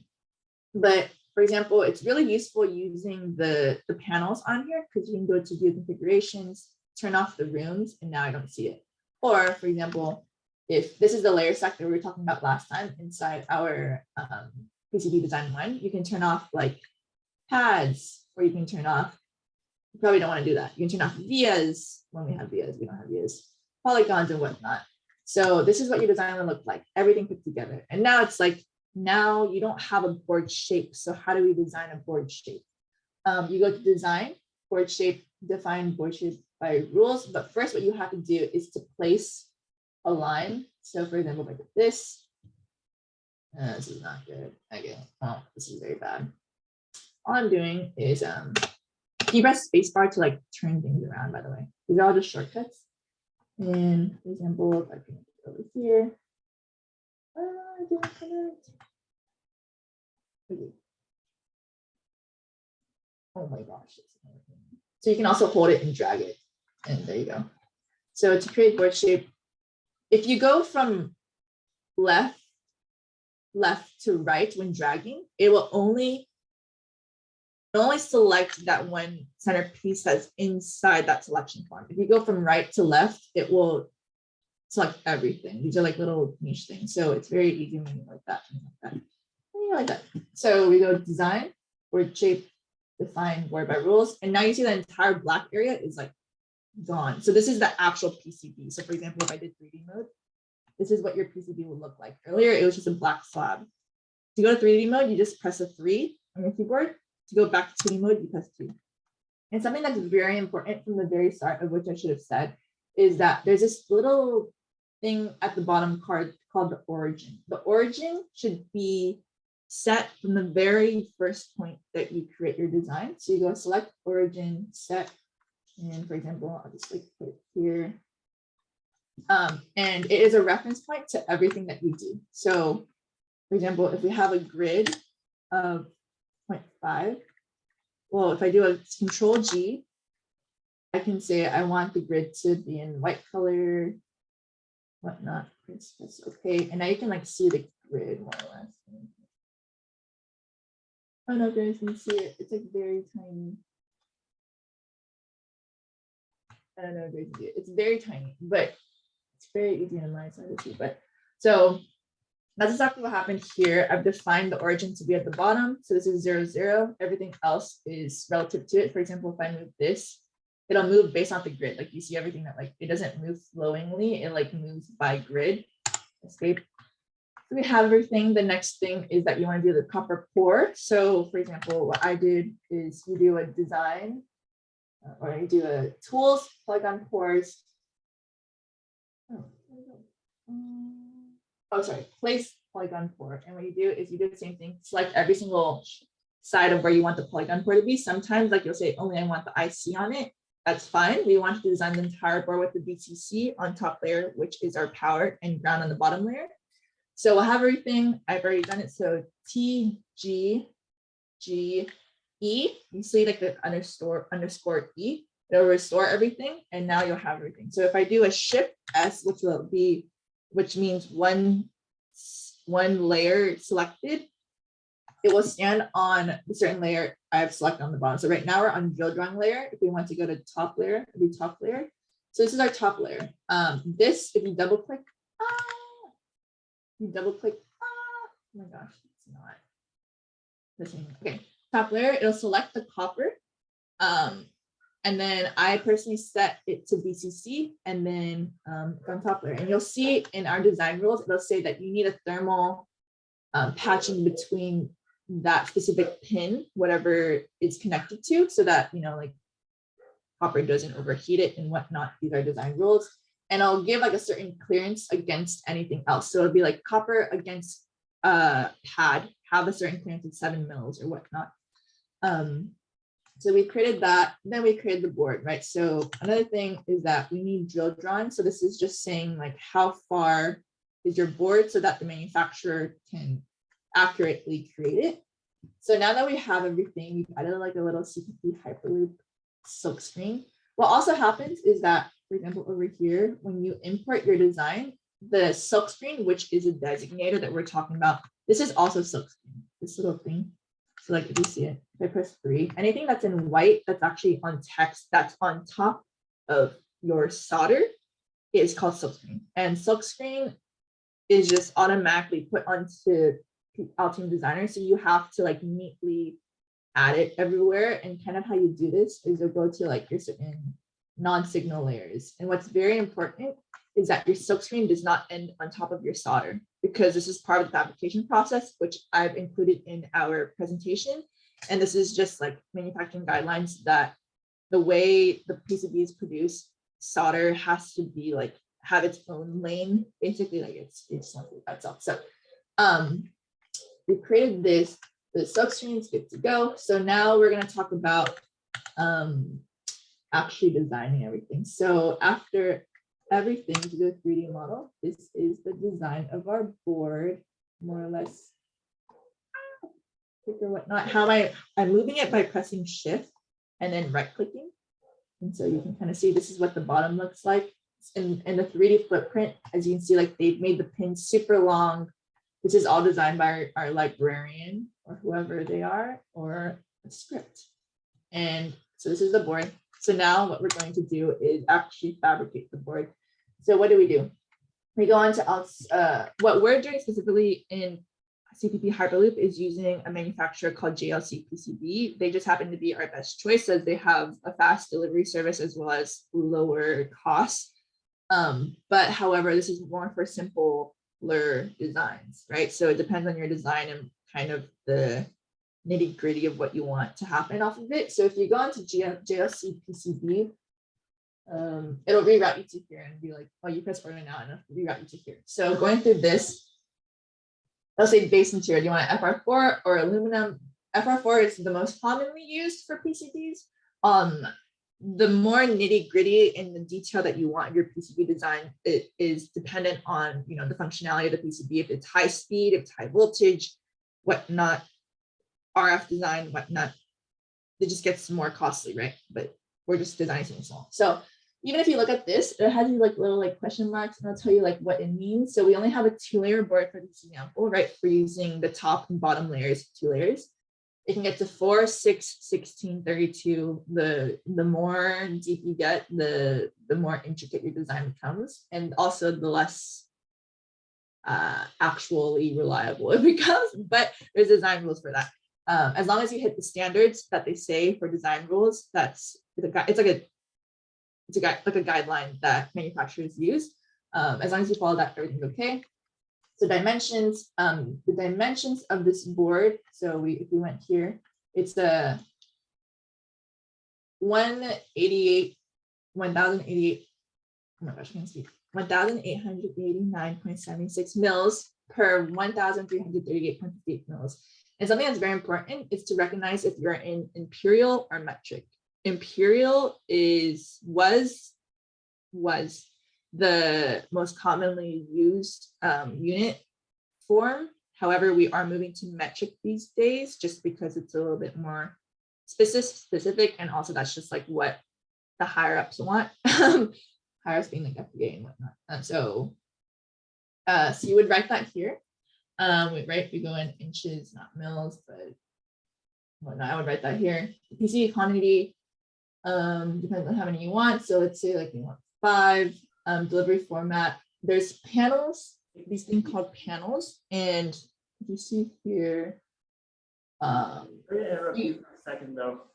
But for example, it's really useful using the panels on here because you can go to view configurations, turn off the rooms, and now I don't see it. Or for example, if this is the layer stack that we were talking about last time inside our PCB Design 1, you can turn off like pads, or you can turn off, you probably don't want to do that. You can turn off vias when we have vias, we don't have vias, polygons and whatnot. So this is what your design will look like, everything put together. And now it's like, now you don't have a board shape. So how do we design a board shape? You go to design, board shape, define board shape by rules. But first what you have to do is to place a line. So for example, like this. This is not good. Okay, well, this is very bad. All I'm doing is, you press spacebar to like turn things around, by the way. These are all just shortcuts. And for example, if I can go over here. Okay. Oh my gosh. So you can also hold it and drag it. And there you go. So to create board shape, if you go from left to right when dragging, it will only select that one centerpiece that's inside that selection form. If you go from right to left, it will select everything. These are like little niche things. So it's very easy when you like that. Like that. So we go to design, board shape, define board by rules. And now you see that entire black area is like gone. So this is the actual PCB. So for example, if I did 3D mode, this is what your PCB would look like. Earlier, it was just a black slab. To go to 3D mode, you just press a 3 on your keyboard. To go back to 2D mode, you press 2. And something that's very important from the very start, of which I should have said, is that there's this little thing at the bottom card called the origin. The origin should be set from the very first point that you create your design. So you go select origin, set, and for example, I'll just like put it here. And it is a reference point to everything that you do. So for example, if we have a grid of 0.5, well, if I do a Control G, I can say I want the grid to be in white color, whatnot. That's okay. And now you can like see the grid more or less. I don't know if you guys can see it. It's like very tiny. I don't know if you can see it. It's very tiny, but it's very easy on my side to see. But so that's exactly what happened here. I've defined the origin to be at the bottom. So this is 0, 0. Everything else is relative to it. For example, if I move this, it'll move based off the grid. Like you see everything that like, it doesn't move flowingly. It like moves by grid. Escape. So we have everything. The next thing is that you want to do the copper core. So for example, what I did is you do a design or you do a tools, polygon cores. Oh, sorry, place polygon core. And what you do is you do the same thing, select every single side of where you want the polygon core to be. Sometimes like you'll say, only I want the IC on it. that's fine. We want to design the entire board with the VCC on top layer, which is our power, and ground on the bottom layer. So we'll have everything. I've already done it. So T, G, G, E. You see like the underscore E. It'll restore everything, and now you'll have everything. So if I do a Shift S, which means one layer selected, it will stand on a certain layer I have selected on the bottom. So right now we're on drill drawing layer. If we want to go to top layer, it'll be top layer. So this is our top layer. This, if you double click, oh my gosh, it's not this thing. Okay, top layer, it'll select the copper. And then I personally set it to VCC, and then on top layer. And you'll see in our design rules, it'll say that you need a thermal patching between that specific pin, whatever it's connected to, so that, you know, like copper doesn't overheat it and whatnot. These are design rules. And I'll give like a certain clearance against anything else. So it'll be like copper against pad, have a certain clearance of 7 mils or whatnot. So we created that, then we created the board, right? So another thing is that we need drill drawing. So this is just saying like how far is your board so that the manufacturer can accurately create it. So now that we have everything, we've added like a little CPP Hyperloop silk screen. What also happens is that, for example, over here, when you import your design, the silk screen, which is a designator that we're talking about, this is also silk screen, this little thing. So like if you see it, if I press 3, anything that's in white that's actually on text that's on top of your solder is called silkscreen. And silkscreen is just automatically put onto Altium Designer. So you have to like neatly add it everywhere. And kind of how you do this is you'll go to like your certain non-signal layers. And what's very important is that your silkscreen does not end on top of your solder, because this is part of the fabrication process, which I've included in our presentation. And this is just like manufacturing guidelines that the way the PCB is produced, solder has to be like, have its own lane, basically, like it's something by itself. So we created this, the silkscreen is good to go. So now we're going to talk about actually designing everything. So after everything to do a 3D model, this is the design of our board, more or less. Or whatnot. How I'm moving it by pressing Shift and then right clicking. And so you can kind of see this is what the bottom looks like. In the 3D footprint, as you can see, like they've made the pins super long. This is all designed by our librarian or whoever they are, or a script. And so this is the board. So now what we're going to do is actually fabricate the board. So what do? We go on to what we're doing specifically in CPP Hyperloop is using a manufacturer called JLCPCB. They just happen to be our best choice as they have a fast delivery service as well as lower costs. But however, this is more for simpler designs, right? So it depends on your design and kind of the nitty gritty of what you want to happen off of it. So if you go into JLCPCB, it'll reroute you to here and be like, oh, you press order now and it'll reroute you to here. So going through this, let's say base material, do you want FR4 or aluminum? FR4 is the most commonly used for PCBs. The more nitty gritty in the detail that you want your PCB design, it is dependent on, you know, the functionality of the PCB. If it's high speed, if it's high voltage, whatnot, RF design, whatnot, it just gets more costly, right? But we're just designing something small. So even if you look at this, it has these like little like question marks, and I'll tell you like what it means. So we only have a 2-layer board for this example, right? We're using the top and bottom layers, 2 layers. It can get to 4, 6, 16, 32. The more deep you get, the more intricate your design becomes, and also the less actually reliable it becomes. But there's design rules for that. As long as you hit the standards that they say for design rules, it's like a guideline that manufacturers use. As long as you follow that, everything's okay. So dimensions, the dimensions of this board. So if we went here, it's a 1088. Oh my gosh, I can't speak. 1,889.76 mils per 1,338.58 mils. And something that's very important is to recognize if you're in imperial or metric. Imperial was the most commonly used unit form. However, we are moving to metric these days just because it's a little bit more specific, and also that's just like what the higher ups want. Higher ups being like FBA and whatnot. So you would write that here. We go in inches, not mils, but whatnot. I would write that here. The PCB quantity depends on how many you want. So let's say like you want 5. Delivery format. There's panels, these things called panels, and you see here. Interrupt you for a second though.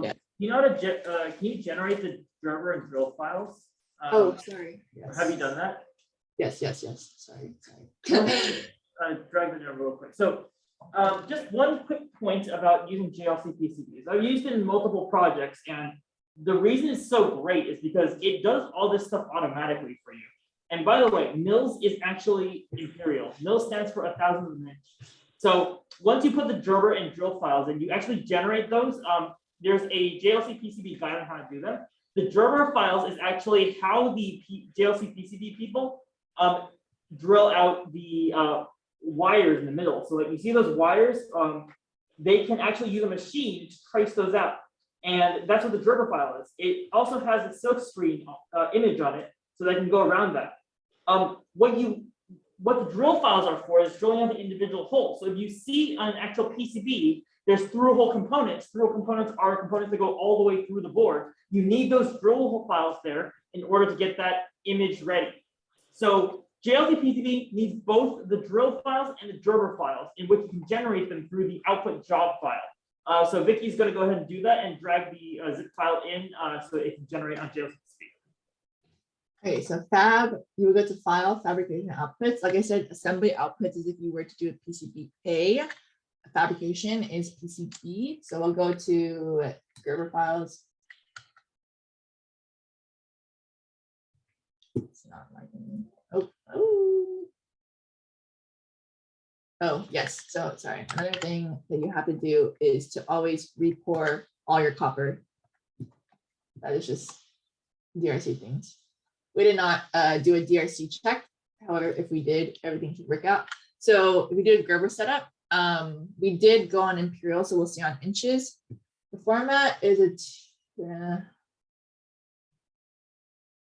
Yeah. You know how to can you generate the Gerber and drill files? Oh, sorry. Yes. Have you done that? Yes. Sorry. Drag the number real quick. So just one quick point about using JLCPCBs. I've used it in multiple projects, and the reason it's so great is because it does all this stuff automatically for you. And by the way, mils is actually imperial. Mil stands for 1,000th of an inch. So once you put the Gerber and drill files in, you actually generate those. There's a JLCPCB guide on how to do them. The Gerber files is actually how the JLCPCB people drill out the wires in the middle. So like you see those wires, they can actually use a machine to trace those out. And that's what the Gerber file is. It also has a silk screen image on it, so they can go around that. What the drill files are for is drilling out the individual holes. So if you see an actual PCB, there's through-hole components. Through-hole components are components that go all the way through the board. You need those drill hole files there in order to get that image ready. So JLCPCB needs both the drill files and the Gerber files, in which you can generate them through the output job file. So Vicky's going to go ahead and do that and drag the zip file in so it can generate on JLCPCB. Okay, so fab, you would go to file, fabrication outputs. Like I said, assembly outputs is if you were to do a PCBA. Fabrication is PCB. So we'll go to Gerber files. It's not liking. Oh, yes. So sorry. Another thing that you have to do is to always re-pour all your copper. That is just DRC things. We did not do a DRC check. However, if we did, everything should work out. So if we did a Gerber setup, we did go on imperial, so we'll see on inches. The format is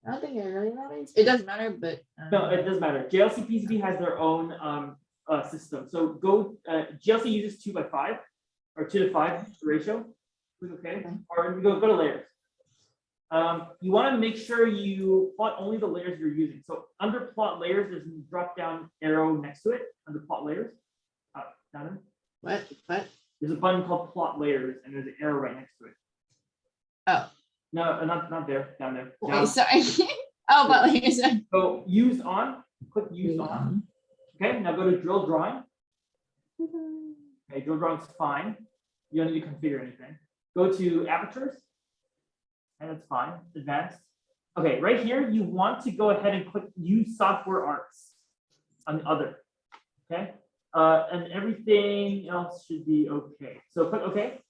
I don't think it really matters. It does matter, but no, it does matter. JLCPCB has their own system. So go JLC uses 2:5 or 2:5 ratio. Okay, or you go to layers. You want to make sure you plot only the layers you're using. So under plot layers, there's a drop down arrow next to it under plot layers. Down in. What? There's a button called plot layers, and there's an arrow right next to it. Oh. No, not there. Down there. Down. Wait, sorry. Oh, but like I said. So use on. Click use on. Okay. Now go to drill drawing. Okay, drill drawing is fine. You don't need to configure anything. Go to apertures. And it's fine. Advanced. Okay, right here, you want to go ahead and click use software arts on the other. Okay. And everything else should be okay. So click OK.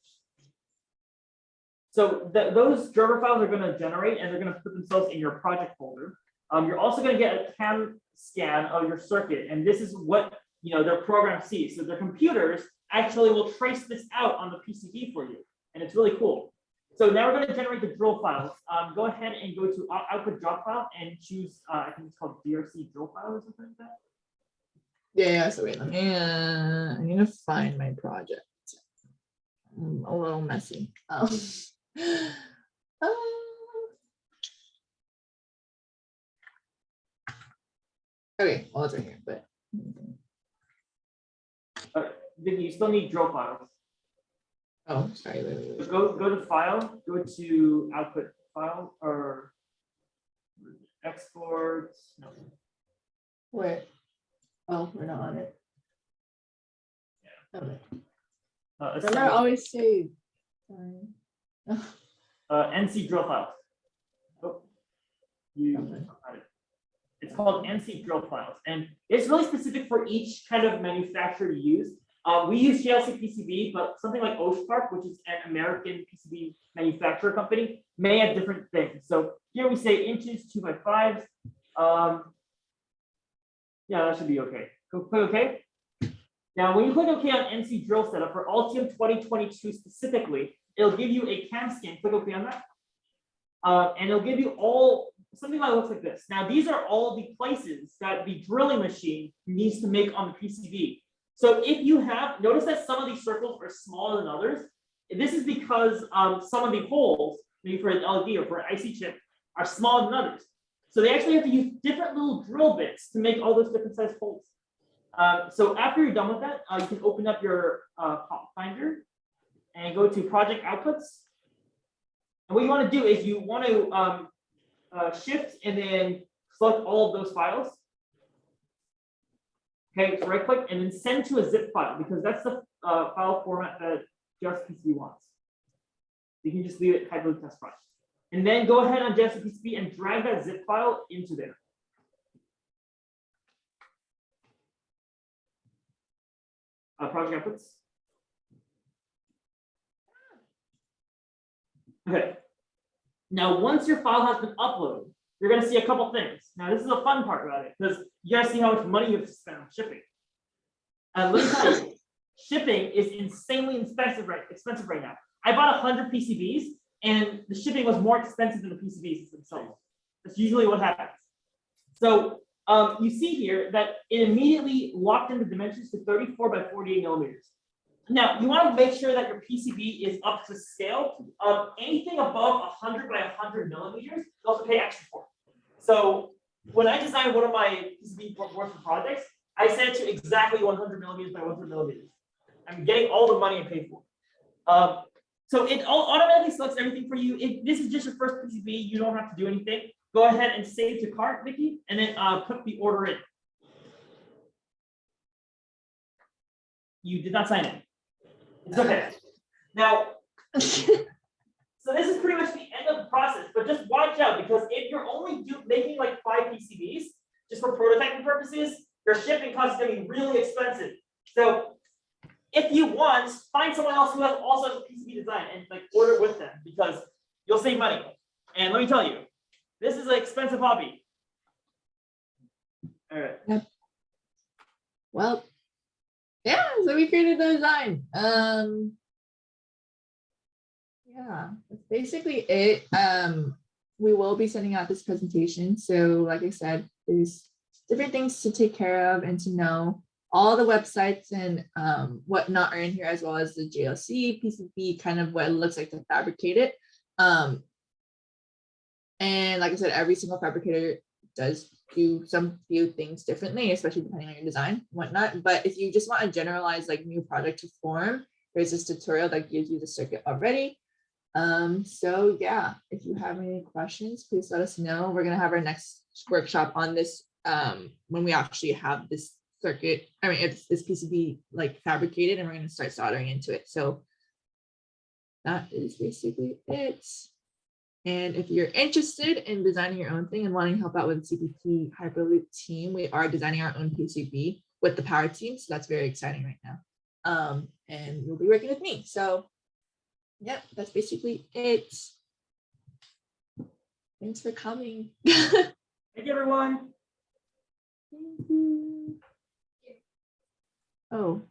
So those Gerber files are going to generate, and they're going to put themselves in your project folder. You're also going to get a CAM scan of your circuit, and this is what their program sees. So their computers actually will trace this out on the PCB for you, and it's really cool. So now we're going to generate the drill files. Go ahead and go to output job file and choose, I think it's called DRC drill file or something like that. Yeah, so wait, I need to find my project. I'm a little messy. Okay, well, it's right here, but. Vicky, you still need drill files. Oh, sorry. Wait. Go to file, go to output file or export. No. Where? Oh, we're not on it. Yeah. Okay. Remember, always save. NC drill files. Oh, it's called NC drill files, and it's really specific for each kind of manufacturer to use. We use JLCPCB, but something like Oshpark, which is an American PCB manufacturer company, may have different things. So here we say inches 2x5s. Yeah, that should be okay. Click OK. Now, when you click OK on NC Drill Setup for Altium 2022 specifically, it'll give you a cam scan. Click OK on that. And it'll give you all something that looks like this. Now, these are all the places that the drilling machine needs to make on the PCB. So if you have, notice that some of these circles are smaller than others. This is because some of the holes, maybe for an LED or for an IC chip, are smaller than others. So they actually have to use different little drill bits to make all those different size holes. So after you're done with that, you can open up your Finder and go to Project Outputs. And what you want to do is you want to shift and then select all of those files. Okay, so right click and then send to a zip file because that's the file format that JLCPCB wants. You can just leave it Hyperloop test file. And then go ahead on JLCPCB and drag that zip file into there. Project outputs. Okay. Now, once your file has been uploaded, you're going to see a couple things. Now, this is the fun part about it because you guys see how much money you have to spend on shipping. Let me tell you, shipping is insanely expensive right now. I bought 100 PCBs, and the shipping was more expensive than the PCBs themselves. That's usually what happens. So you see here that it immediately locked in the dimensions to 34 by 48 millimeters. Now, you want to make sure that your PCB is up to scale. Anything above 100 by 100 millimeters, you also pay extra for. So when I designed one of my PCB working projects, I set it to exactly 100 millimeters by 100 millimeters. I'm getting all the money I paid for. So it automatically selects everything for you. If this is just your first PCB, you don't have to do anything. Go ahead and save to cart, Vicky, and then put the order in. You did not sign in. It's okay. Now, so this is pretty much the end of the process, but just watch out because if you're only making like 5 PCBs just for prototyping purposes, your shipping cost is going to be really expensive. So if you want, find someone else who has also PCB design and like order with them because you'll save money. And let me tell you, this is an expensive hobby. All right. Yep. Well, yeah, so we created the design. Yeah, that's basically it. We will be sending out this presentation. So like I said, there's different things to take care of and to know. All the websites and whatnot are in here, as well as the JLC, PCB, kind of what it looks like to fabricate it. And like I said, every single fabricator does do some few things differently, especially depending on your design and whatnot. But if you just want a generalized like new project to form, there's this tutorial that gives you the circuit already. So yeah, if you have any questions, please let us know. We're gonna have our next workshop on this when we actually have this circuit. I mean, it's PCB like fabricated, and we're gonna start soldering into it. So that is basically it. And if you're interested in designing your own thing and wanting to help out with the CPT Hyperloop team, we are designing our own PCB with the power team. So that's very exciting right now. And you'll be working with me. So yeah, that's basically it. Thanks for coming. Thank you, everyone. Thank you. Oh.